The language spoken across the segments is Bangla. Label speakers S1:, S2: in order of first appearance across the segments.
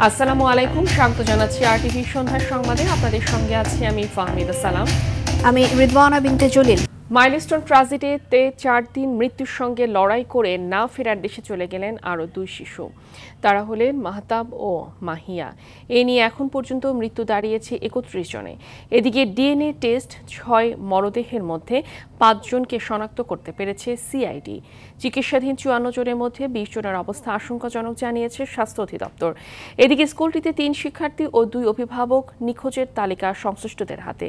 S1: আসসালামু আলাইকুম, স্বাগত জানাচ্ছি আরটিভি সন্ধ্যার সংবাদে। আপনাদের সঙ্গে আছি আমি ফাহমিদা সালাম।
S2: আমি রিদওয়ানা বিনতে জলিল।
S1: মাইলস্টোন ট্র্যাজেডিতে 4 দিন মৃত্যুর সঙ্গে লড়াই করে না ফেরার দেশে চলে গেলেন আরও 2 শিশু। তারা হলেন মাহতাব ও মাহিয়া। এ নিয়ে এখন পর্যন্ত মৃত্যু দাঁড়িয়েছে 31 জনে। এদিকে ডিএনএ টেস্ট 6 মরদেহের মধ্যে 5 জনকে শনাক্ত করতে পেরেছে সিআইডি। চিকিৎসাধীন 54 জনের মধ্যে 20 জনের অবস্থা আশঙ্কাজনক জানিয়েছে স্বাস্থ্য অধিদপ্তর। এদিকে স্কুলটিতে 3 শিক্ষার্থী ও 2 অভিভাবক নিখোঁজের তালিকা সংশ্লিষ্টদের হাতে।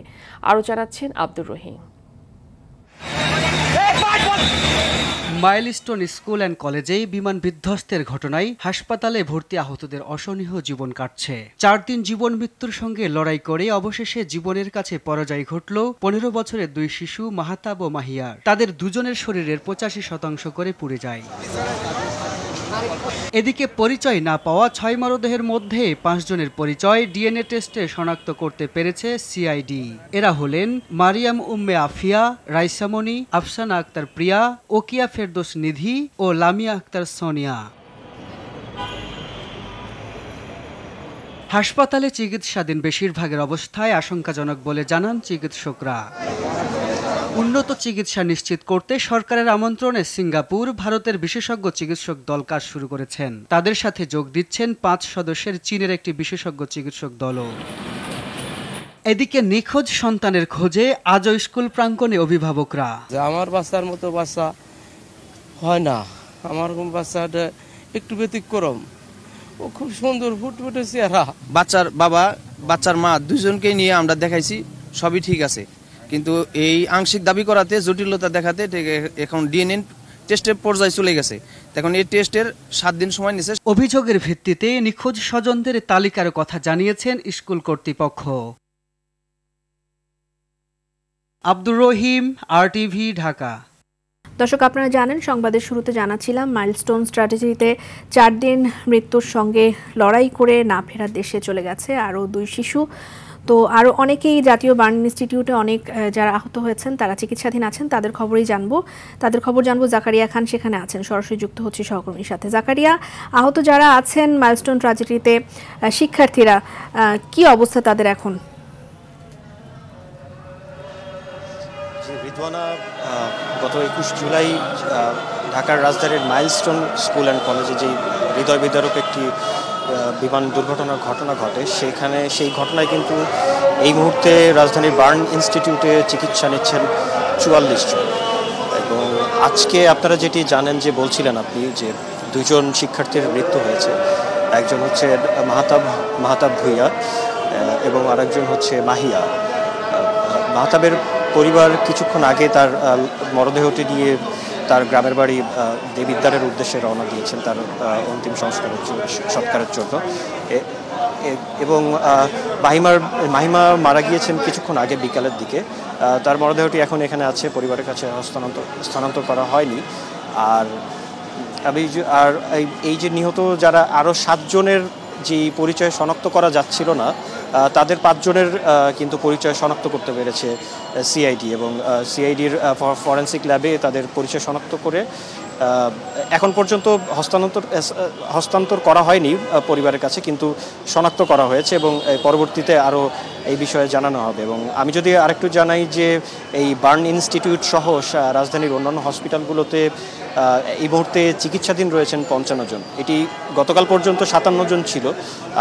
S1: আরও জানাচ্ছেন Abdur Rahim.
S3: Milestone school and কলেজেই বিমান বিধ্বস্তের ঘটনায় হাসপাতালে ভর্তি আহতদের অসহনীয় জীবন কাটছে। 4 দিন জীবন মৃত্যুর সঙ্গে লড়াই করে অবশেষে জীবনের কাছে পরাজয় ঘটল 15 বছরের 2 শিশু মাহতাব ও মাহিয়ার। তাদের দুজনের শরীরের 85% করে পুড়ে যায়। এদিকে পরিচয় না পাওয়া 6 মরদেহের মধ্যে 5 জনের পরিচয় ডিএনএ টেস্টে শনাক্ত করতে পেরেছে সিআইডি। এরা হলেন মারিয়াম উম্মে আফিয়া, রাইসামণি, আফসানা আক্তার প্রিয়া, ওকিয়া ফেরদৌস নিধি ও লামিয়া আক্তার সোনিয়া। হাসপাতালে চিকিৎসাধীন বেশিরভাগের অবস্থায় আশঙ্কাজনক বলে জানান চিকিৎসকরা। উন্নত চিকিৎসা নিশ্চিত করতে সরকারের আমন্ত্রণে সিঙ্গাপুর, ভারতের বিশেষজ্ঞ চিকিৎসক দল কাজ শুরু করেছেন। তাদের সাথে যোগ দিচ্ছেন 5 সদস্যের চীনের একটি বিশেষজ্ঞ চিকিৎসক দলও। এদিকে নিখোঁজ সন্তানের খোঁজে আজও স্কুল প্রাঙ্গণে অভিভাবকরা।
S4: আমার বাচ্চার মতো বাচ্চা হয় না, আমার বাচ্চাটা একটু ব্যতিক্রম, ও খুব সুন্দর ফুটফুটে চেহারা।
S5: বাচ্চার বাবা, বাচ্চার মা দুজনকে নিয়ে আমরা দেখাইছি, সবই ঠিক আছে, কিন্তু এই আংশিক দাবি করাতে জটিলতা দেখাতে এখন ডিএনএ টেস্টের পর্যায়ে চলে গেছে। এখন এই টেস্টের 7 দিন সময় নিয়েছে।
S3: অভিযোগের ভিত্তিতে নিখোঁজ স্বজনদের তালিকার কথা জানিয়েছেন স্কুল কর্তৃপক্ষ। আব্দুর রহিম, আরটিভি, ঢাকা।
S2: দর্শক, আপনারা জানেন সংবাদের শুরুতে জানাচ্ছিলাম মাইলস্টোন স্ট্র্যাটেজিতে 4 দিন মৃত্যুর সঙ্গে লড়াই করে না ফেরার দেশে চলে গেছে আরও 2 শিশু। তো আরও অনেকেই জাতীয় বার্ন ইনস্টিটিউটে অনেক যারা আহত হয়েছেন তারা চিকিৎসাধীন আছেন, তাদের খবর জানবো। জাকারিয়া খান সেখানে আছেন, সরাসরি যুক্ত হচ্ছে সহকর্মীর সাথে। জাকারিয়া, আহত যারা আছেন মাইলস্টোন ট্র্যাজেডিতে শিক্ষার্থীরা, কি অবস্থা তাদের এখন?
S6: গত 21 জুলাই ঢাকার রাজধানীর মাইলস্টোন স্কুল অ্যান্ড কলেজে যে হৃদয় বিদারক একটি বিমান দুর্ঘটনার ঘটনা ঘটে, সেই ঘটনায় কিন্তু এই মুহূর্তে রাজধানীর বার্ন ইনস্টিটিউটে চিকিৎসা নিচ্ছেন 44 জন। এবং আজকে আপনারা যেটি জানেন, যে বলছিলেন আপনি, যে 2 জন শিক্ষার্থীর মৃত্যু হয়েছে। একজন হচ্ছে মাহতাব ভুইয়া এবং আরেকজন হচ্ছে মাহিয়া। মাহতাবের পরিবার কিছুক্ষণ আগে তার মরদেহটি নিয়ে তার গ্রামের বাড়ি দেবিদ্বারের উদ্দেশ্যে রওনা দিয়েছেন তার অন্তিম সৎকারের জন্য। এবং মাহিমা মারা গিয়েছেন কিছুক্ষণ আগে বিকালের দিকে। তার মরদেহটি এখন এখানে আছে, পরিবারের কাছে স্থানান্তর করা হয়নি। আর এই যে নিহত যারা আরও 7 জনের যে পরিচয় শনাক্ত করা যাচ্ছিল না, তাদের 5 জনের কিন্তু পরিচয় শনাক্ত করতে পেরেছে সিআইডি। এবং সিআইডির ফরেন্সিক ল্যাবে তাদের পরিচয় শনাক্ত করে এখন পর্যন্ত হস্তান্তর করা হয়নি পরিবারের কাছে, কিন্তু শনাক্ত করা হয়েছে এবং পরবর্তীতে আরও এই বিষয়ে জানানো হবে। এবং আমি যদি আরেকটু জানাই যে এই বার্ন ইনস্টিটিউট সহ রাজধানীর অন্যান্য হসপিটালগুলোতে এই মুহূর্তে চিকিৎসাধীন রয়েছেন 55 জন। এটি গতকাল পর্যন্ত 57 জন ছিল,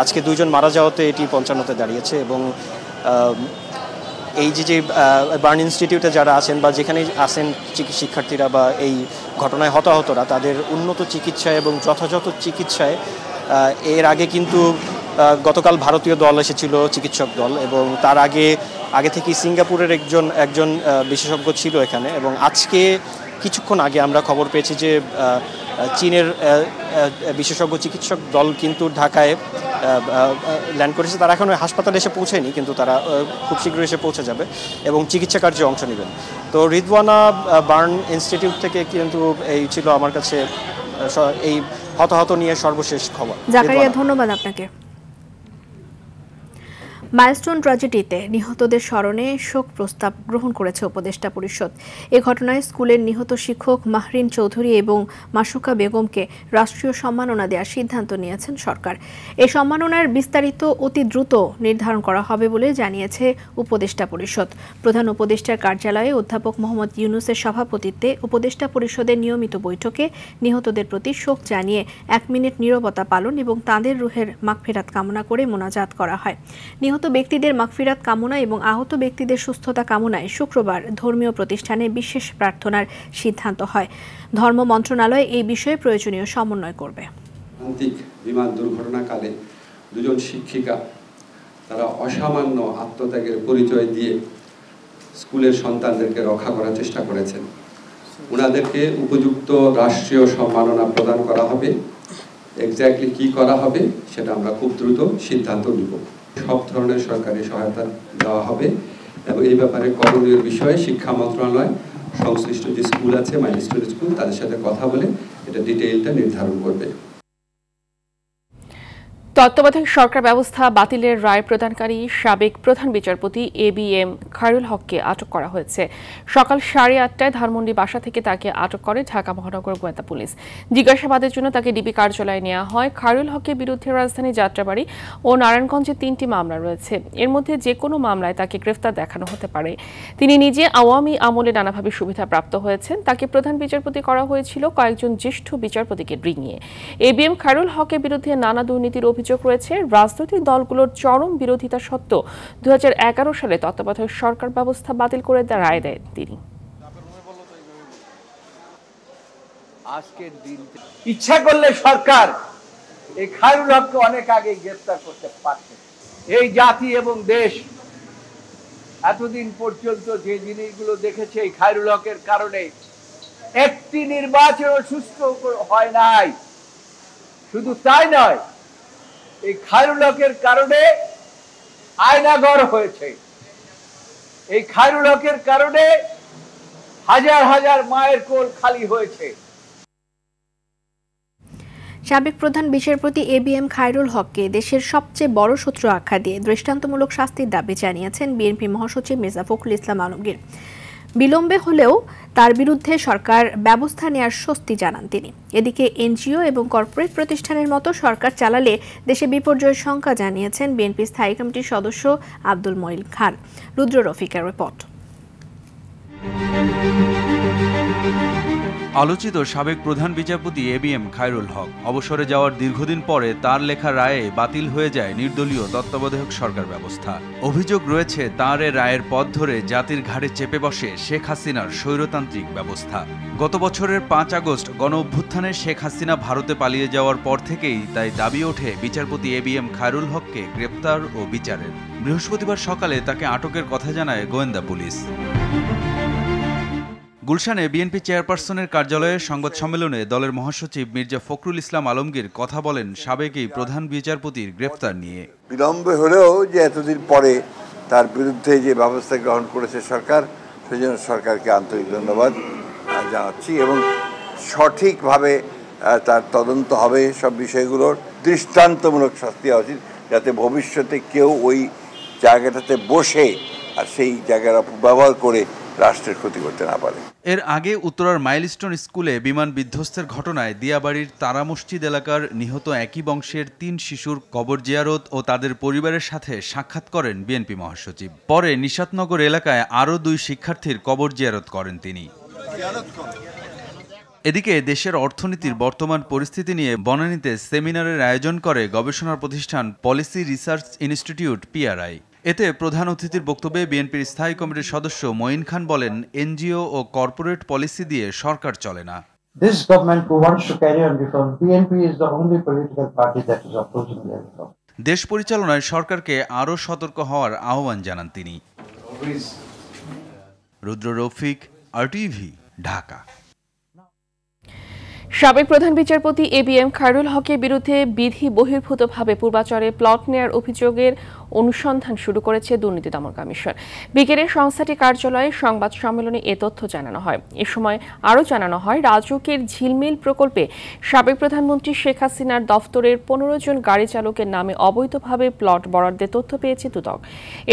S6: আজকে 2 জন মারা যাওয়াতে এটি 55-তে দাঁড়িয়েছে। এবং এই যে বার্ন ইনস্টিটিউটে যারা আছেন বা যেখানেই আছেন শিক্ষার্থীরা বা এই ঘটনায় হতাহতরা, তাদের উন্নত চিকিৎসায় এবং যথাযথ চিকিৎসায় এর আগে কিন্তু গতকাল ভারতীয় দল এসেছিল, চিকিৎসক দল, এবং তার আগে থেকেই সিঙ্গাপুরের একজন বিশেষজ্ঞ ছিল এখানে। এবং আজকে কিছুক্ষণ আগে আমরা খবর পেয়েছি যে চীনের বিশেষজ্ঞ চিকিৎসক দল কিন্তু ঢাকায় ল্যান্ড করেছে। তারা এখনো হাসপাতালে এসে পৌঁছেনি, কিন্তু তারা খুব শীঘ্রই এসে পৌঁছে যাবে এবং চিকিৎসা কার্যে অংশ নেবেন। তো রিদওয়ানা বার্ন ইনস্টিটিউট থেকে কিন্তু এই ছিল আমার কাছে এই হতাহত নিয়ে সর্বশেষ খবর।
S2: জাকারিয়া, ধন্যবাদ আপনাকে। মাইলস্টোন ট্র্যাজেডিতে নিহতদের স্মরণে শোক প্রস্তাব গ্রহণ করেছে উপদেষ্টা পরিষদ। এ ঘটনায় স্কুলের নিহত শিক্ষক মাহরিন চৌধুরী এবং মাসুকা বেগমকে রাষ্ট্রীয় সম্মাননা দেওয়ার সিদ্ধান্ত নিয়েছেন সরকার। এই সম্মাননার বিস্তারিত অতি দ্রুত নির্ধারণ করা হবে বলে জানিয়েছে উপদেষ্টা পরিষদ। প্রধান উপদেষ্টার কার্যালয়ে অধ্যাপক মোহাম্মদ ইউনুসের সভাপতিত্বে উপদেষ্টা পরিষদের নিয়মিত বৈঠকে নিহতদের প্রতি শোক জানিয়ে 1 মিনিট নীরবতা পালন এবং তাঁদের রুহের মাগফিরাত কামনা করে মোনাজাত করা হয়। নিহত ব্যক্তিদের মাগফিরাত কামনা এবং আহত ব্যক্তিদের সুস্থতা কামনায় শুক্রবার ধর্মীয় প্রতিষ্ঠানে বিশেষ প্রার্থনার সিদ্ধান্ত হয়। ধর্ম মন্ত্রণালয় এই বিষয়ে প্রয়োজনীয় সমন্বয় করবে।
S7: বিমান দুর্ঘটনাকালে দুজন শিক্ষিকা তারা অসামান্য আত্মত্যাগের পরিচয় দিয়ে স্কুলের সন্তানদেরকে রক্ষা করার চেষ্টা করেছেন। ওনাদেরকে উপযুক্ত রাষ্ট্রীয় সম্মাননা প্রদান করা হবে। এক্স্যাক্টলি কি করা হবে সেটা আমরা খুব দ্রুত সিদ্ধান্ত নিব। সব ধরনের সরকারি সহায়তা দেওয়া হবে এবং এই ব্যাপারে করণীয় বিষয়ে শিক্ষা মন্ত্রণালয় সংশ্লিষ্ট যে স্কুল আছে মাইলস্টোন স্কুল তাদের সাথে কথা বলে এটা ডিটেইলটা নির্ধারণ করবে।
S1: তত্ত্বাবধায়ক সরকার ব্যবস্থা বাতিলের রায় প্রদানকারী সাবেক প্রধান বিচারপতি ABM খায়রুল হককে আটক করা হয়েছে। সকাল 8:30টায় ধানমন্ডি বাসা থেকে তাকে আটক করে ঢাকা মহানগর গোয়েন্দা পুলিশ। জিজ্ঞাসাবাদের জন্য তাকে ডিবি কার্যালয়ে নেওয়া হয়। খায়রুল হকের বিরুদ্ধে রাজধানী যাত্রাবাড়ি ও নারায়ণগঞ্জে 3টি মামলা রয়েছে। এর মধ্যে যে কোনো মামলায় তাকে গ্রেফতার দেখানো হতে পারে। তিনি নিজে আওয়ামী আমলে নানাভাবে সুবিধা প্রাপ্ত হয়েছেন। তাকে প্রধান বিচারপতি করা হয়েছিল কয়েকজন জ্যেষ্ঠ বিচারপতিকে ডিঙিয়ে। ABM খায়রুল হকের বিরুদ্ধে নানা দুর্নীতির অভিযোগ রয়েছে। রাজনৈতিক দলগুলোর চরম বিরোধিতা সত্ত্বেও 2011 সালে তত্ত্বাবধায়ক সরকার ব্যবস্থা বাতিল করে রায় দেন তিনি।
S8: আজকের দিন ইচ্ছা করলে সরকার এই খায়রুল হককে অনেক আগে গ্রেফতার করতে পারত। এই জাতি এবং দেশ এতদিন পর্যন্ত যে জিনিসগুলো দেখেছে এই খায়রুল হকের কারণে একটি নির্বাচন সুষ্ঠু হয় নাই। শুধু তাই নয়, এই খায়রুল হকের কারণে আয়নাঘর হয়েছে। এই খায়রুল হকের কারণে হাজার হাজার মায়ের কোল খালি হয়েছে।
S2: সাবেক প্রধান বিচারপতি ABM খায়রুল হককে দেশের সবচেয়ে বড় শত্রু আখ্যা দিয়ে দৃষ্টান্তমূলক শাস্তির দাবি জানিয়েছেন বিএনপি মহাসচিব মির্জা ফখরুল ইসলাম আলমগীর। বিলম্বে হলেও তার বিরুদ্ধে সরকার ব্যবস্থা নেওয়ার স্বস্তি জানান তিনি। এদিকে NGO এবং কর্পোরেট প্রতিষ্ঠানের মতো সরকার চালালে দেশে বিপর্যয়ের শঙ্কা জানিয়েছেন বিএনপি স্থায়ী কমিটির সদস্য আব্দুল মঈন খান। রুদ্র রফিকের রিপোর্ট।
S9: আলোচিত সাবেক প্রধান বিচারপতি ABM খায়রুল হক অবসরে যাওয়ার দীর্ঘদিন পরে তার লেখা রায়ে বাতিল হয়ে যায় নির্দলীয় তত্ত্বাবধায়ক সরকার ব্যবস্থা। অভিযোগ রয়েছে তাঁর এ রায়ের পথ ধরে জাতির ঘাড়ে চেপে বসে শেখ হাসিনার স্বৈরতান্ত্রিক ব্যবস্থা। গত বছরের 5 আগস্ট গণ অভ্যুত্থানে শেখ হাসিনা ভারতে পালিয়ে যাওয়ার পর থেকেই তাই দাবি ওঠে বিচারপতি ABM খায়রুল হককে গ্রেপ্তার ও বিচারের। বৃহস্পতিবার সকালে তাকে আটকের কথা জানায় গোয়েন্দা পুলিশ। গুলশানে বিএনপি চেয়ারপারসনের কার্যালয়ে সংবাদ সম্মেলনে দলের মহাসচিব মির্জা ফখরুল ইসলাম আলমগীর কথা বলেন সাবেক এই প্রধান বিচারপতির গ্রেফতার নিয়ে।
S10: বিলম্বে হলেও যে এতদিন পরে তার বিরুদ্ধে যে ব্যবস্থা গ্রহণ করেছে সরকার, সেজন্য সরকারকে আন্তরিক ধন্যবাদ জানাচ্ছি এবং সঠিকভাবে তার তদন্ত হবে। সব বিষয়গুলোর দৃষ্টান্তমূলক শাস্তি হওয়া উচিত, যাতে ভবিষ্যতে কেউ ওই জায়গাটাতে বসে আর সেই জায়গার অপব্যবহার করে রাষ্ট্রের ক্ষতি করতে না পারে।
S9: এর আগে উত্তরার মাইলস্টোন স্কুলে বিমান বিধ্বস্তের ঘটনায় দিয়াবাড়ির তারা মসজিদ এলাকার নিহত একই বংশের 3 শিশুর কবর জিয়ারত ও তাদের পরিবারের সাথে সাক্ষাৎ করেন বিএনপি মহাসচিব। পরে নিশাতনগর এলাকায় আরও 2 শিক্ষার্থীর কবর জিয়ারত করেন তিনি। এদিকে দেশের অর্থনীতির বর্তমান পরিস্থিতি নিয়ে বনানীতে সেমিনারের আয়োজন করে গবেষণা প্রতিষ্ঠান পলিসি রিসার্চ ইনস্টিটিউট PRI। এতে প্রধান অতিথির বক্তব্যে বিএনপির স্থায়ী কমিটির সদস্য মঈন খান বলেন, NGO ও কর্পোরেট পলিসি দিয়ে সরকার চলে না।
S11: This government who wants to carry on reform, BNP is the only political party that is opposing the reform.
S9: দেশ পরিচালনায় সরকারকে আরও সতর্ক হওয়ার আহ্বান জানান তিনি। রুদ্র রফিক, RTV, ঢাকা।
S1: সাবেক প্রধান বিচারপতি ABM খায়রুল হকের বিরুদ্ধে বিধি বহির্ভূতভাবে পূর্বাচরে প্লট নেয়ার অভিযোগের অনুসন্ধান শুরু করেছে দুর্নীতি দমন কমিশন। বিকেলে সংস্থাটির কার্যালয়ে সংবাদ সম্মেলনে এ তথ্য জানানো হয়। এ সময় আরও জানানো হয়, রাজুকের ঝিলমিল প্রকল্পে সাবেক প্রধানমন্ত্রী শেখ হাসিনার দফতরের 15 জন গাড়ি চালকের নামে অবৈধভাবে প্লট বরাদ্দের তথ্য পেয়েছে দুদক।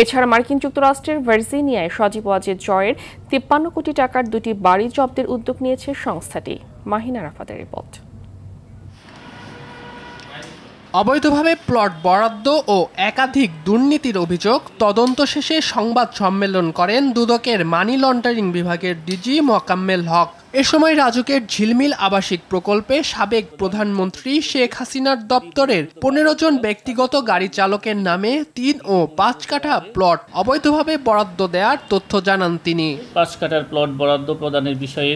S1: এছাড়া মার্কিন যুক্তরাষ্ট্রের ভার্জিনিয়ায় সজীব ওয়াজেদ জয়ের 53 কোটি টাকার 2টি বাড়ি জব্দের উদ্যোগ নিয়েছে সংস্থাটি। মাহিনা রাফাতের রিপোর্ট।
S12: অবৈধভাবে প্লট বরাদ্দ ও একাধিক দুর্নীতির অভিযোগ তদন্ত শেষে সংবাদ সম্মেলন করেন দুদকের মানি লন্ডারিং বিভাগের ডিজি মোকাম্মেল হক। এ সময় রাজুকের ঝিলমিল আবাসিক প্রকল্পে সাবেক প্রধানমন্ত্রী শেখ হাসিনার দপ্তরের 15 জন ব্যক্তিগত গাড়ি চালকের নামে 3 ও 5 কাঠা প্লট অবৈধভাবে বরাদ্দ দেওয়ার তথ্য জানান তিনি।
S13: 5 কাঠার প্লট বরাদ্দ প্রদানের বিষয়ে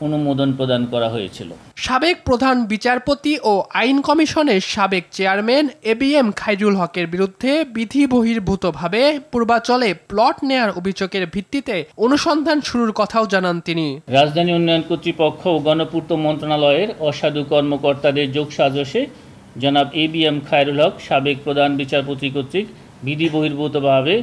S13: অনুমোদন প্রদান করা হয়েছিল।
S12: সাবেক প্রধান বিচারপতি ও আইন কমিশনের সাবেক চেয়ারম্যান এবিএম খায়রুল হকের বিরুদ্ধে বিধি বহির্ভূতভাবে পূর্বাচলে প্লট নেয়ার অভিযোগের ভিত্তিতে অনুসন্ধান শুরুর কথাও জানান তিনি।
S13: রাজধানী উন্নয়ন কর্তৃপক্ষ ও গণপূর্ত মন্ত্রণালয়ের অসাধু কর্মকর্তাদের যোগসাজশে জনাব এবিএম খায়রুল হক সাবেক প্রধান বিচারপতি কর্তৃক বিধি বহির্ভূতভাবে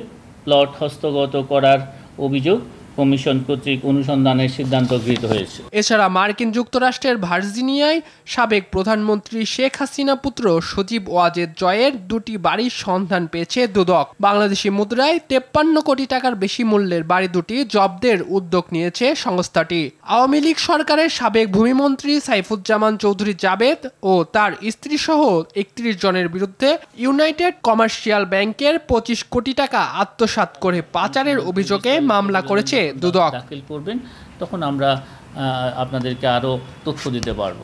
S13: প্লট হস্তগত করার অভিযোগ কমিশন কর্তৃক অনুসন্ধানের সিদ্ধান্ত গৃহীত হয়েছে।
S12: এছাড়া মার্কিন যুক্তরাষ্ট্রের ভার্জিনিয়ায় সাবেক প্রধানমন্ত্রী শেখ হাসিনা পুত্র সজীব ওয়াজেদ জয়ের 2টি বাড়ির সন্ধান পেয়েছে দুদক। বাংলাদেশি মুদ্রায় 53 কোটি টাকার বেশি মূল্যের বাড়ি দুটি জব্দের উদ্যোগ নিয়েছে সংস্থাটি। আওয়ামী লীগ সরকারের সাবেক ভূমিমন্ত্রী সাইফুজ্জামান চৌধুরী জাবেদ ও তার স্ত্রী সহ 31 জনের বিরুদ্ধে ইউনাইটেড কমার্শিয়াল ব্যাংকের 25 কোটি টাকা আত্মসাৎ করে পাচারের অভিযোগে মামলা করেছে দুদক।
S13: দাখিল করবেন, তখন আমরা আপনাদেরকে আরো তথ্য দিতে পারবো।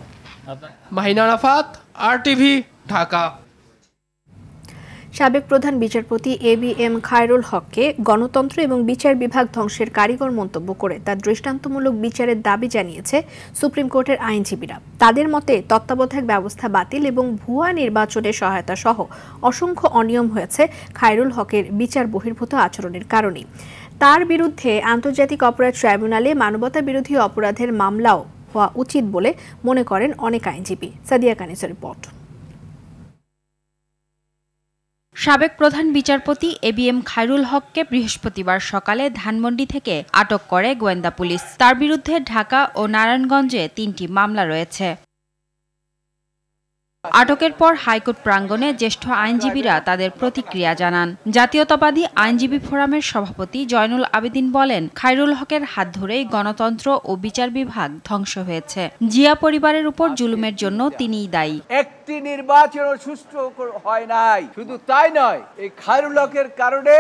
S12: মাহিনা রাফাত, আরটিভি, ঢাকা।
S2: সাবেক প্রধান বিচারপতি এবিএম খায়রুল হককে গণতন্ত্র এবং বিচার বিভাগ ধ্বংসের কারিগর মন্তব্য করে তার দৃষ্টান্তমূলক বিচারের দাবি জানিয়েছে সুপ্রিম কোর্টের আইনজীবীরা। তাদের মতে তত্ত্বাবধায়ক ব্যবস্থা বাতিল এবং ভুয়া নির্বাচনের সহায়তা সহ অসংখ্য অনিয়ম হয়েছে খায়রুল হকের বিচার বহির্ভূত আচরণের কারণে। তার বিরুদ্ধে আন্তর্জাতিক অপরাধ ট্রাইব্যুনালে মানবতা বিরোধী অপরাধের মামলাও হওয়া উচিত বলে মনে করেন অনেক আইনজীবী। সাদিয়া কানিসের রিপোর্ট।
S14: সাবেক প্রধান বিচারপতি এবিএম খায়রুল হককে বৃহস্পতিবার সকালে ধানমন্ডি থেকে আটক করে গোয়েন্দা পুলিশ। তার বিরুদ্ধে ঢাকা ও নারায়ণগঞ্জে 3টি মামলা রয়েছে। আটকের পর হাইকোর্ট প্রাঙ্গণে জ্যেষ্ঠ আইনজীবীরা তাদের প্রতিক্রিয়া জানান। জাতীয়তাবাদী আইনজীবী ফোরামের সভাপতি জয়নুল আবেদিন বলেন, খায়রুল হকের হাত ধরেই গণতন্ত্র ও বিচার বিভাগ ধ্বংস হয়েছে। জিয়া পরিবারের উপর জুলুমের জন্য তিনিই দায়ী।
S8: একটি নির্বাচনও সুষ্ঠু হয় নাই, শুধু তাই নয়, এই খায়রুল হকের কারণে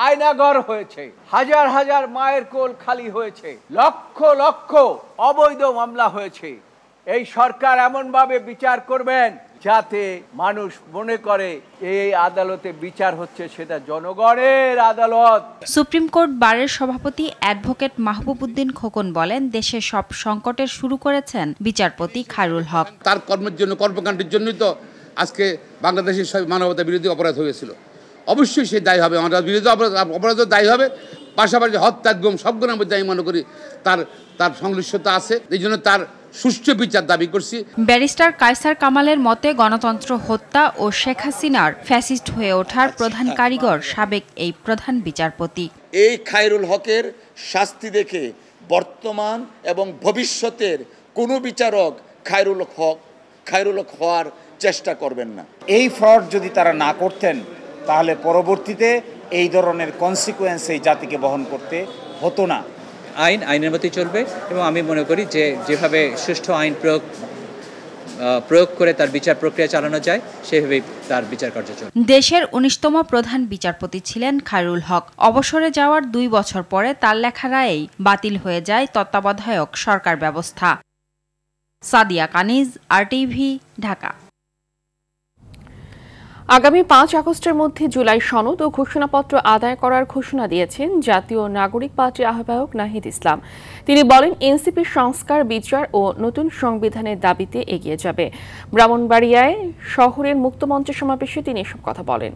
S8: আয়নাগর হয়েছে, হাজার হাজার মায়ের কোল খালি হয়েছে, লক্ষ লক্ষ অবৈধ মামলা হয়েছে। এই সরকার এমন ভাবে বিচার করবেন যাতে মানুষ মনে করে এই আদালতে বিচার হচ্ছে সেটা জনগণের আদালত।
S14: সুপ্রিম কোর্ট বারের সভাপতি অ্যাডভোকেট মাহবুব উদ্দিন খোকন বলেন, দেশের সব সংকটের শুরু করেছেন বিচারপতি খায়রুল হক।
S15: তার কর্মের জন্য, কর্মকাণ্ডের জন্যই তো আজকে বাংলাদেশের সব মানবতা বিরোধী অপরাধ হয়েছিল। অবশ্যই সে দায়ী হবে, মানবতা বিরোধী অপরাধও দায়ী হবে, পাশাপাশি হত্যা, গুম সবগুলোর মধ্যে আমি মনে করি তার সংশ্লিষ্টতা আছে। এই জন্য তার সুষ্ঠু বিচার দাবি করছি।
S14: ব্যারিস্টার কায়সার কামালের মতে, গণতন্ত্র হত্যা ও শেখ হাসিনার ফ্যাসিস্ট হয়ে ওঠার প্রধান কারিগর সাবেক এই প্রধান বিচারপতি।
S16: এই খায়রুল হকের শাস্তি দেখে বর্তমান এবং ভবিষ্যতের কোনো বিচারক খায়রুল হক হওয়ার চেষ্টা করবেন না।
S17: এই ফ্রড যদি তারা না করতেন তাহলে পরবর্তীতে এই ধরনের কনসিকুয়েন্স এই জাতিকে বহন করতে হতো না।
S18: আইনের মধ্যে চলবে এবং আমি মনে করি যে যেভাবে সুষ্ঠু আইন প্রয়োগ করে তার বিচার প্রক্রিয়া চালানো যায় সেভাবেই তার বিচার কার্য চলবে।
S14: দেশের 19তম প্রধান বিচারপতি ছিলেন খায়রুল হক। অবসরে যাওয়ার 2 বছর পরে তার লেখা রায়েই বাতিল হয়ে যায় তত্ত্বাবধায়ক সরকার ব্যবস্থা। সাদিয়া কানিজ, আরটিভি, ঢাকা।
S1: আগামী 5 আগস্টের মধ্যে জুলাই সনদ ও ঘোষণাপত্র আদায় করার ঘোষণা দিয়েছেন জাতীয় নাগরিক পার্টির আহ্বায়ক নাহিদ ইসলাম। তিনি বলেন, এনসিপি সংস্কার, বিচার ও নতুন সংবিধানের দাবিতে এগিয়ে যাবে। ব্রাহ্মণবাড়িয়ায় শহরের মুক্তমঞ্চ সমাবেশে তিনি এসব কথা বলেন।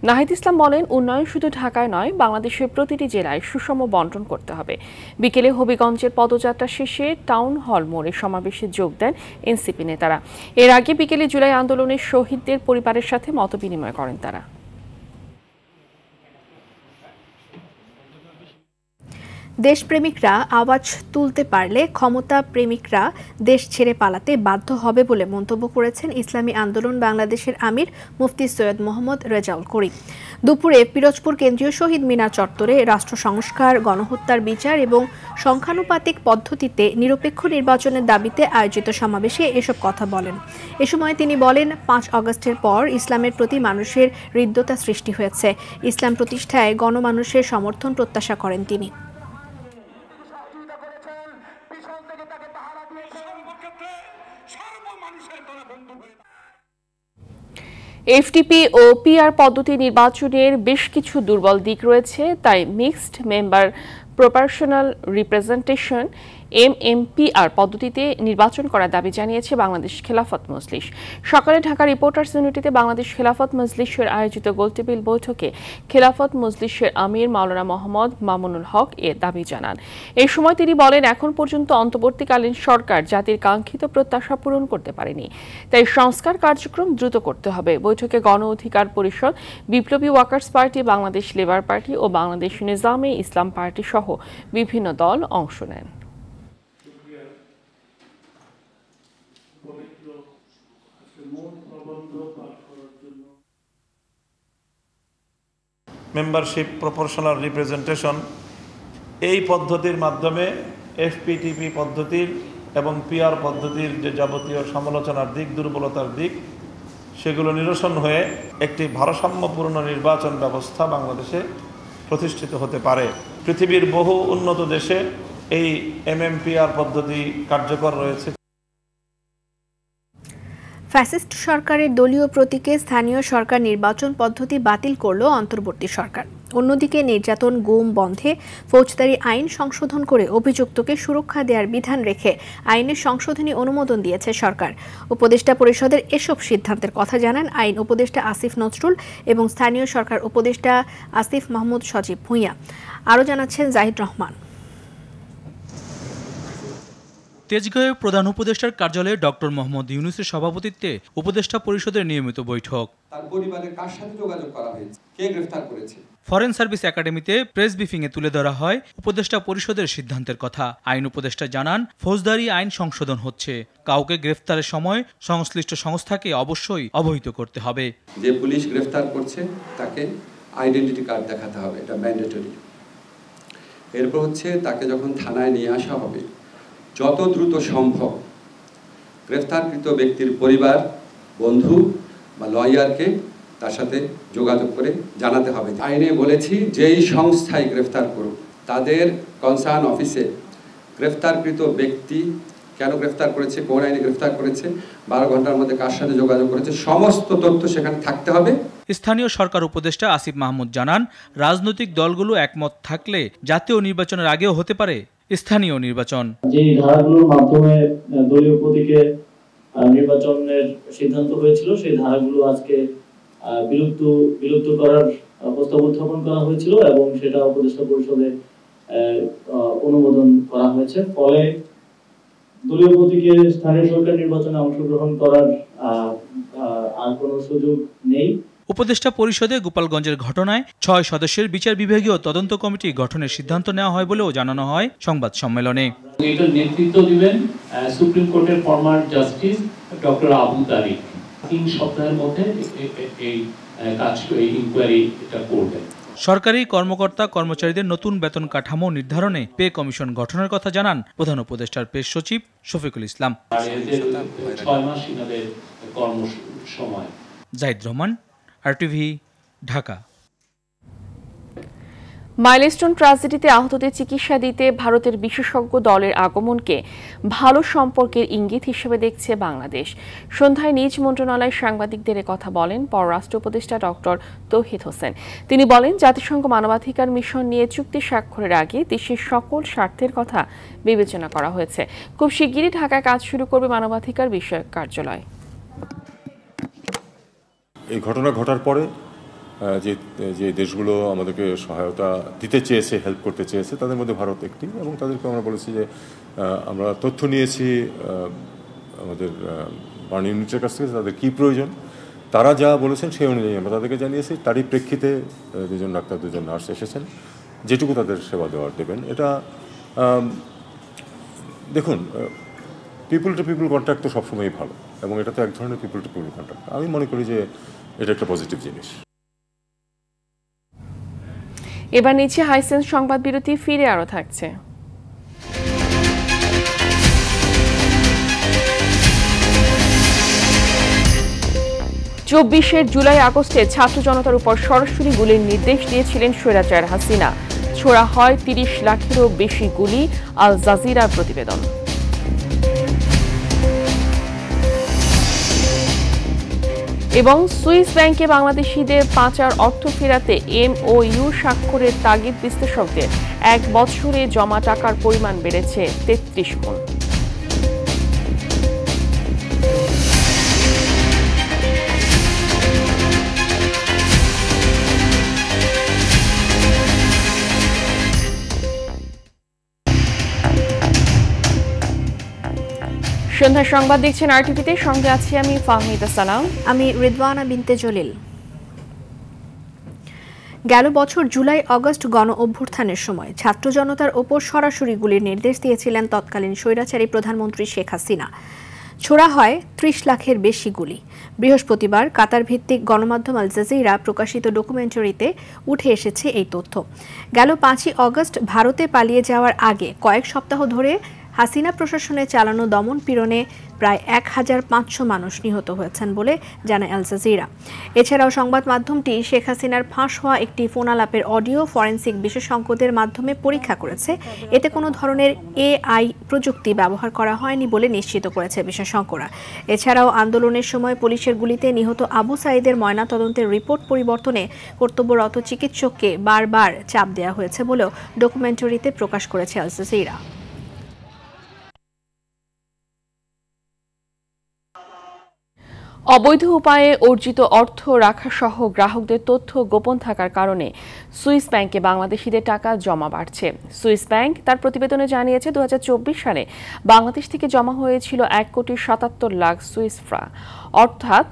S1: নাহিদ ইসলাম বলেন, উন্নয়ন শুধু ঢাকায় নয়, বাংলাদেশের প্রতিটি জেলায় সুষম বণ্টন করতে হবে। বিকেলে হবিগঞ্জের পদযাত্রা শেষে টাউন হল মোড়ে সমাবেশে যোগ দেন এনসিপি নেতারা। এর আগে বিকেলে জুলাই আন্দোলনের শহীদদের পরিবারের সাথে মতবিনিময় করেন তারা।
S2: দেশপ্রেমিকরা আওয়াজ তুলতে পারলে ক্ষমতা প্রেমিকরা দেশ ছেড়ে পালাতে বাধ্য হবে বলে মন্তব্য করেছেন ইসলামী আন্দোলন বাংলাদেশের আমির মুফতি সৈয়দ মোহাম্মদ রেজাউল করিম। দুপুরে পিরোজপুর কেন্দ্রীয় শহীদ মিনার চত্বরে রাষ্ট্র সংস্কার, গণহত্যার বিচার এবং সংখ্যানুপাতিক পদ্ধতিতে নিরপেক্ষ নির্বাচনের দাবিতে আয়োজিত সমাবেশে এসব কথা বলেন। এ সময় তিনি বলেন, ৫ আগস্টের পর ইসলামের প্রতি মানুষের হৃদ্যতা সৃষ্টি হয়েছে। ইসলাম প্রতিষ্ঠায় গণমানুষের সমর্থন প্রত্যাশা করেন তিনি।
S1: এফটিপি ও পিআর পদ্ধতি নির্বাচনের বেশ কিছু দুর্বল দিক রয়েছে, তাই mixed member proportional representation MMPR পদ্ধতিতে নির্বাচন করার দাবি জানিয়েছে বাংলাদেশ খেলাফত মজলিস। সকালে ঢাকা রিপোর্টার্স ইউনিটিতে বাংলাদেশ খেলাফত মজলিসের আয়োজিত গোলটেবিল বৈঠকে খেলাফত মজলিসের আমির মাওলানা মোহাম্মদ মামুনুল হক এ দাবি জানান। এই সময় তিনি বলেন, এখন পর্যন্ত অন্তর্বর্তীকালীন সরকার জাতির কাঙ্ক্ষিত প্রত্যাশা পূরণ করতে পারেনি, তাই সংস্কার কার্যক্রম দ্রুত করতে হবে। বৈঠকে গণ Odhikar Parishad, Biplobi workers party, Bangladesh labour party ও বাংলাদেশ নিজামে ইসলাম পার্টি সহ বিভিন্ন দল অংশ নেন।
S19: মেম্বারশিপ প্রপোর্শনাল রিপ্রেজেন্টেশন এই পদ্ধতির মাধ্যমে এফপিটিপি পদ্ধতির এবং পিআর পদ্ধতির যে যাবতীয় সমালোচনার দিক, দুর্বলতার দিক, সেগুলো নিরসন হয়ে একটি ভারসাম্যপূর্ণ নির্বাচন ব্যবস্থা বাংলাদেশে প্রতিষ্ঠিত হতে পারে। পৃথিবীর বহু উন্নত দেশে এই MMPR পদ্ধতি কার্যকর রয়েছে।
S2: ফ্যাসিস্ট সরকারের দলীয় প্রতীকে স্থানীয় সরকার নির্বাচন পদ্ধতি বাতিল করল অন্তর্বর্তী সরকার। অন্যদিকে নির্যাতন, গুম বন্ধে ফৌজদারি আইন সংশোধন করে অভিযুক্তকে সুরক্ষা দেওয়ার বিধান রেখে আইনের সংশোধনী অনুমোদন দিয়েছে সরকার। উপদেষ্টা পরিষদের এসব সিদ্ধান্তের কথা জানান আইন উপদেষ্টা আসিফ নজরুল এবং স্থানীয় সরকার উপদেষ্টা আসিফ মাহমুদ সজীব ভূঁইয়া। আরও জানাচ্ছেন জাহিদ রহমান।
S20: তেজগাঁওয়ে প্রধান উপদেষ্টার কার্যালয়ে ডক্টর মোহাম্মদ ইউনূসের সভাপতিত্বে উপদেষ্টা পরিষদের নিয়মিত বৈঠক।
S7: তার পরিবারের কার সাথে যোগাযোগ করা হয়েছে, কে গ্রেফতার করেছে।
S20: ফরেন সার্ভিস একাডেমিতে প্রেস ব্রিফিংয়ে তুলে ধরা হয় উপদেষ্টা পরিষদের সিদ্ধান্তের কথা। আইন উপদেষ্টা জানান, ফৌজদারি আইন সংশোধন হচ্ছে, কাউকে গ্রেফতারের সময় সংশ্লিষ্ট সংস্থাকে অবশ্যই অবহিত করতে হবে।
S7: যে পুলিশ গ্রেফতার করছে তাকে আইডেন্টিটি কার্ড দেখাতে হবে, এটা ম্যান্ডেটরি। এরপর হচ্ছে তাকে যখন থানায় নিয়ে আসা হবে, যত দ্রুত সম্ভব গ্রেফতারকৃত ব্যক্তির পরিবার, বন্ধু বা লয়ারকে তার সাথে যোগাযোগ করে জানাতে হবে। আইনে বলেছি, যেই সংস্থায় গ্রেফতার করুক তাদের কনসার্ন অফিসে গ্রেফতারকৃত ব্যক্তি কেন গ্রেফতার করেছে, কোন আইনে গ্রেফতার করেছে, 12 ঘন্টার মধ্যে কার সাথে যোগাযোগ করেছে, সমস্ত তথ্য সেখানে থাকতে হবে।
S20: স্থানীয় সরকার উপদেষ্টা আসিফ মাহমুদ জানান, রাজনৈতিক দলগুলো একমত থাকলে জাতীয় নির্বাচনের আগেও হতে পারে স্থানীয় নির্বাচন।
S21: যে ধারাগুলোর মাধ্যমে দলীয় প্রতীকে নির্বাচনের সিদ্ধান্ত হয়েছিল, সেই ধারাগুলো আজকে বিলুপ্ত করার প্রস্তাব উত্থাপন করা হয়েছিল এবং সেটা উপদেষ্টা পরিষদে অনুমোদন করা হয়েছে। ফলে দলীয় প্রতীকে স্থানীয় সরকার নির্বাচনে অংশগ্রহণ করার আর কোনো সুযোগ নেই।
S20: উপদেষ্টা পরিষদে গোপালগঞ্জের ঘটনায় 6 সদস্যের বিচার বিভাগীয় তদন্ত কমিটি গঠনের সিদ্ধান্ত নেওয়া হয় বলেও জানানো হয় সংবাদ সম্মেলনে।
S22: এটার নেতৃত্ব দিবেন সুপ্রিম কোর্টের ফরমার জাস্টিস ডক্টর আবু তারিক। 3 সপ্তাহের মধ্যে এই ইনকোয়ারি এটা করবেন।
S20: সরকারি কর্মকর্তা কর্মচারীদের নতুন বেতন কাঠামো নির্ধারণে পে কমিশন গঠনের কথা জানান প্রধান উপদেষ্টার প্রেস সচিব শফিকুল ইসলাম।
S22: 6 মাস ইনাদের কর্মসময়।
S20: জাহিদ রহমান, RTV, ঢাকা।
S1: মাইলস্টোন ট্র্যাজেডিতে আহতদের চিকিৎসা দিতে ভারতের বিশেষজ্ঞ দলের আগমনকে ভালো সম্পর্কের ইঙ্গিত হিসেবে দেখছে বাংলাদেশ। সন্ধ্যায় নিজ মন্ত্রণালয়ের সাংবাদিকদের কথা বলেন পররাষ্ট্র উপদেষ্টা ডক্টর তৌহিদ হোসেন। তিনি বলেন, জাতিসংঘ মানবাধিকার মিশন নিয়ে চুক্তি স্বাক্ষরের আগে দেশের সকল স্বার্থের কথা বিবেচনা করা হয়েছে। খুব শিগগিরই ঢাকায় কাজ শুরু করবে মানবাধিকার বিষয়ক কার্যালয়।
S23: এই ঘটনা ঘটার পরে যে দেশগুলো আমাদেরকে সহায়তা দিতে চেয়েছে, হেল্প করতে চেয়েছে, তাদের মধ্যে ভারত একটি, এবং তাদেরকে আমরা বলেছি যে আমরা তথ্য নিয়েছি আমাদের বার্ন ইউনিটের কাছ থেকে তাদের কী প্রয়োজন, তারা যা বলেছেন সেই অনুযায়ী আমরা তাদেরকে জানিয়েছি। তারই প্রেক্ষিতে 2 ডাক্তার 2 নার্স এসেছেন যেটুকু তাদের সেবা দেবেন। এটা দেখুন, পিপল টু পিপল কন্ট্যাক্ট তো সবসময়ই ভালো, এবং এটা তো এক ধরনের পিপল টু পিপল কন্ট্যাক্ট। আমি মনে করি যে এটা একটা পজিটিভ জিনিস।
S1: এবার নিচে হাইসেন্স সংবাদ বিরতি, ফিরে আরো থাকছে। 24 জুলাই আগস্টে ছাত্র জনতার উপর সরাসরি গুলির নির্দেশ দিয়েছিলেন স্বৈরাচার হাসিনা। ছোড়া হয় 30 লাখেরও বেশি গুলি, আল জাজিরার প্রতিবেদন। এবং সুইস ব্যাংকে বাংলাদেশিদের পাচার অর্থ ফেরাতে MOU স্বাক্ষরের তাগিদ বিশ্লেষকদের। 1 বছরে জমা টাকার পরিমাণ বেড়েছে 33 গুণ। সন্ধ্যা সংবাদ দেখছেন আরটিভিতে, সঙ্গে আছি আমি ফাহমিদা সালাম।
S2: আমি রিদওয়ানা বিনতে জলিল। গেল বছর জুলাই আগস্ট গণ অভ্যুত্থানের সময় ছাত্র জনতার ওপর সরাসরি গুলির নির্দেশ দিয়েছিলেন তৎকালীন স্বৈরাচারী প্রধানমন্ত্রী শেখ হাসিনা। ছোড়া হয় 30 লাখের বেশি গুলি। বৃহস্পতিবার কাতার ভিত্তিক গণমাধ্যম আল জাজিরা প্রকাশিত ডকুমেন্টারিতে উঠে এসেছে এই তথ্য। গেল 5 আগস্ট ভারতে পালিয়ে যাওয়ার আগে কয়েক সপ্তাহ ধরে হাসিনা প্রশাসনে চালানো দমন পীড়নে প্রায় 1500 মানুষ নিহত হয়েছেন বলে জানায় আল জাজিরা। এছাড়াও সংবাদ মাধ্যমটি শেখ হাসিনার ফাঁস হওয়া একটি ফোনালাপের অডিও ফরেনসিক বিশেষজ্ঞদের মাধ্যমে পরীক্ষা করেছে। এতে কোনো ধরনের AI প্রযুক্তি ব্যবহার করা হয়নি বলে নিশ্চিত করেছে বিশেষজ্ঞরা। এছাড়াও আন্দোলনের সময় পুলিশের গুলিতে নিহত আবু সাঈদের ময়নাতদন্তের রিপোর্ট পরিবর্তনে কর্তব্যরত চিকিৎসককে বারবার চাপ দেওয়া হয়েছে বলেও ডকুমেন্টারিতে প্রকাশ করেছে আল জাজিরা।
S1: অবৈধ উপায়ে অর্জিত অর্থ রাখা সহ গ্রাহকদের তথ্য গোপন থাকার কারণে সুইস ব্যাংকে বাংলাদেশিদের টাকা জমা বাড়ছে। সুইস ব্যাংক তার প্রতিবেদনে জানিয়েছে 2024 সালে বাংলাদেশ থেকে জমা হয়েছিল 1,77,00,000 সুইস ফ্রাঙ্ক, অর্থাৎ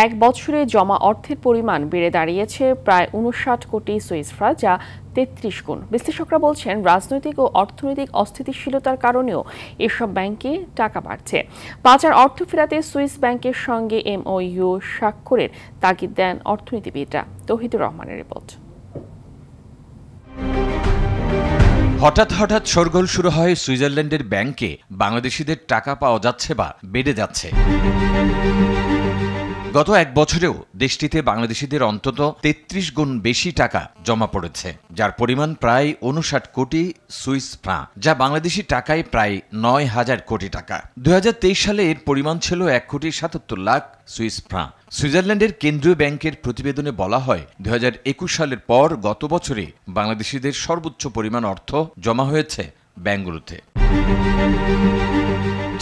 S1: 1 বছরে জমা অর্থের পরিমাণ বেড়ে দাঁড়িয়েছে প্রায় 59 কোটি সুইস ফ্রাঙ্ক, যা 33 গুণ। বিশ্লেষকরা বলছেন রাজনৈতিক ও অর্থনৈতিক অস্থিতিশীলতার কারণেও এসব ব্যাংকে টাকা বাড়ছে। পাচার অর্থ ফেরাতে সুইস ব্যাংকের সঙ্গে MOU স্বাক্ষরের তাগিদ দেন অর্থনীতিবিদরা। তৌহিদুর রহমানের রিপোর্ট।
S3: হঠাৎ শোরগোল শুরু হয় সুইজারল্যান্ডের ব্যাংকে বাংলাদেশিদের টাকা পাওয়া যাচ্ছে বা বেড়ে যাচ্ছে। গত 1 বছরেও দেশটিতে বাংলাদেশিদের অন্তত 33 গুণ বেশি টাকা জমা পড়েছে, যার পরিমাণ প্রায় 59 কোটি সুইস ফ্রাঙ্ক, যা বাংলাদেশি টাকায় প্রায় 9,000 কোটি টাকা। 2023 সালে এর পরিমাণ ছিল 1,77,00,000 সুইস ফ্রাঙ্ক। সুইজারল্যান্ডের কেন্দ্রীয় ব্যাংকের প্রতিবেদনে বলা হয় 2021 সালের পর গত বছরে বাংলাদেশিদের সর্বোচ্চ পরিমাণ অর্থ জমা হয়েছে ব্যাংকগুলোতে।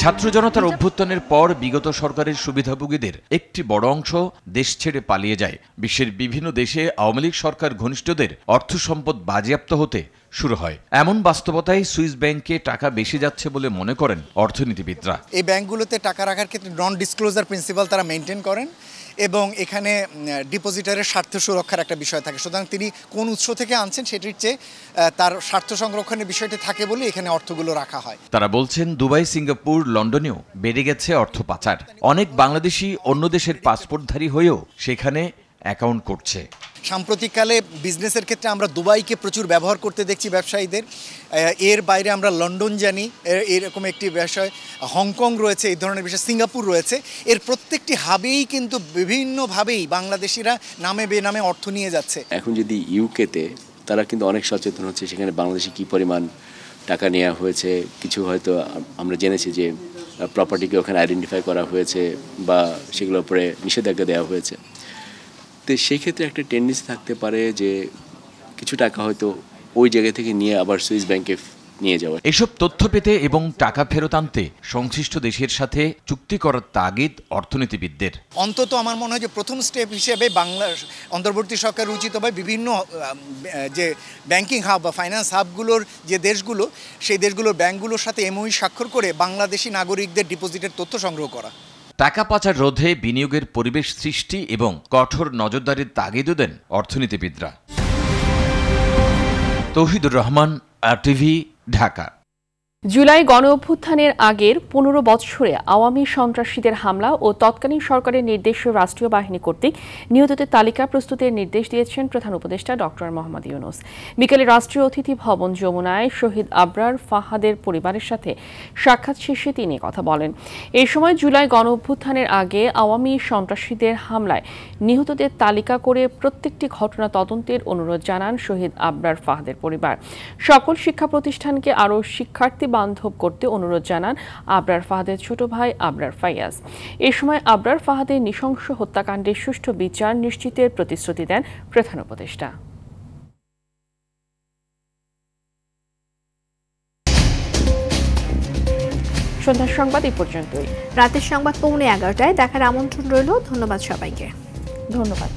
S3: ছাত্র জনতার অভ্যুত্থানের পর বিগত সরকারের সুবিধাভোগীদের একটি বড় অংশ দেশ ছেড়ে পালিয়ে যায়। বিশ্বের বিভিন্ন দেশে আওয়ামী লীগ সরকার ঘনিষ্ঠদের অর্থ সম্পদ বাজেয়াপ্ত হতে শুরু হয়। এমন বাস্তবতায় সুইস ব্যাংকে টাকা বেশি যাচ্ছে বলে মনে করেন অর্থনীতিবিদরা।
S4: এই ব্যাংকগুলোতে টাকা রাখার ক্ষেত্রে নন ডিসক্লোজার প্রিন্সিপাল তারা মেনটেন করেন এবং এখানে ডিপোজিটারের স্বার্থ সুরক্ষার একটা বিষয় থাকে। সুতরাং তিনি কোন উৎস থেকে আনছেন সেটির চেয়ে তার স্বার্থ সংরক্ষণের বিষয়টি থাকে বলে এখানে অর্থগুলো রাখা হয়।
S3: তারা বলছেন দুবাই, সিঙ্গাপুর, লন্ডনেও বেড়ে গেছে অর্থ পাচার। অনেক বাংলাদেশি অন্য দেশের পাসপোর্টধারী হয়েও সেখানে অ্যাকাউন্ট করছে।
S4: সাম্প্রতিককালে বিজনেসের ক্ষেত্রে আমরা দুবাইকে প্রচুর ব্যবহার করতে দেখছি ব্যবসায়ীদের। এর বাইরে আমরা লন্ডন জানি, এরকম একটি বিষয় হংকং রয়েছে, এই ধরনের বিষয় সিঙ্গাপুর রয়েছে। এর প্রত্যেকটি হাবেই কিন্তু বিভিন্নভাবেই বাংলাদেশিরা নামে বেনামে অর্থ নিয়ে যাচ্ছে।
S5: এখন যদি ইউকেতে তারা কিন্তু অনেক সচেতন হচ্ছে, সেখানে বাংলাদেশি কী পরিমাণ টাকা নেওয়া হয়েছে, কিছু হয়তো আমরা জেনেছি যে প্রপার্টিকে ওখানে আইডেন্টিফাই করা হয়েছে বা সেগুলোর উপরে নিষেধাজ্ঞা দেওয়া হয়েছে। তো সেই ক্ষেত্রে একটা টেন্ডেন্সি থাকতে পারে যে কিছু টাকা হয়তো ওই জায়গা থেকে নিয়ে আবার সুইস ব্যাংকে নিয়ে যাওয়া।
S3: এসব তথ্য পেতে এবং টাকা ফেরত আনতে সংশ্লিষ্ট দেশের সাথে চুক্তি করার তাগিদ অর্থনীতিবিদদের।
S4: অন্তত আমার মনে হয় যে প্রথম স্টেপ হিসেবে বাংলার অন্তর্বর্তী সরকার উচিত হবে বিভিন্ন যে ব্যাংকিং হাব বা ফাইন্যান্স হাবগুলোর যে দেশগুলো, সেই দেশগুলোর ব্যাংকগুলোর সাথে MOU স্বাক্ষর করে বাংলাদেশি নাগরিকদের ডিপোজিটের তথ্য সংগ্রহ করা।
S3: টাকা পাচার রোধে বিনিয়োগের পরিবেশ সৃষ্টি এবং কঠোর নজরদারির তাগিদও দেন অর্থনীতিবিদরা। তৌহিদুর রহমান, RTV, ঢাকা।
S1: জুলাই গণ অভ্যুত্থানের আগের 15 বছরে আওয়ামী সন্ত্রাসীদের হামলা ও তৎকালীন সরকারের নির্দেশে রাষ্ট্রীয় বাহিনী কর্তৃক নিহতদের তালিকা প্রস্তুতের নির্দেশ দিয়েছেন প্রধান উপদেষ্টা ডক্টর মোহাম্মদ ইউনূস। বিকেলে রাষ্ট্রীয় অতিথি ভবন যমুনায় শহীদ আবরার ফাহাদের পরিবারের সাথে সাক্ষাৎ শেষে তিনি কথা বলেন। এই সময় জুলাই গণ অভ্যুত্থানের আগে আওয়ামী সন্ত্রাসীদের হামলায় নিহতদের তালিকা করে প্রত্যেকটি ঘটনা তদন্তের অনুরোধ জানান শহীদ আবরার ফাহাদের পরিবার। সকল শিক্ষা প্রতিষ্ঠানকে আরও শিক্ষার্থী বান্ধব করতে অনুরোধ জানান আবরার ফাহাদের ছোট ভাই আবরার ফাইয়াজ। এ সময় আবরার ফাহাদের নৃশংস হত্যাকাণ্ডের সুষ্ঠু বিচার নিশ্চিতের প্রতিশ্রুতি দেন প্রধান উপদেষ্টা। সন্ধ্যার সংবাদ এই পর্যন্তই।
S2: রাতের সংবাদ 11:15 দেখার আমন্ত্রণ রইল। ধন্যবাদ সবাইকে।
S1: ধন্যবাদ।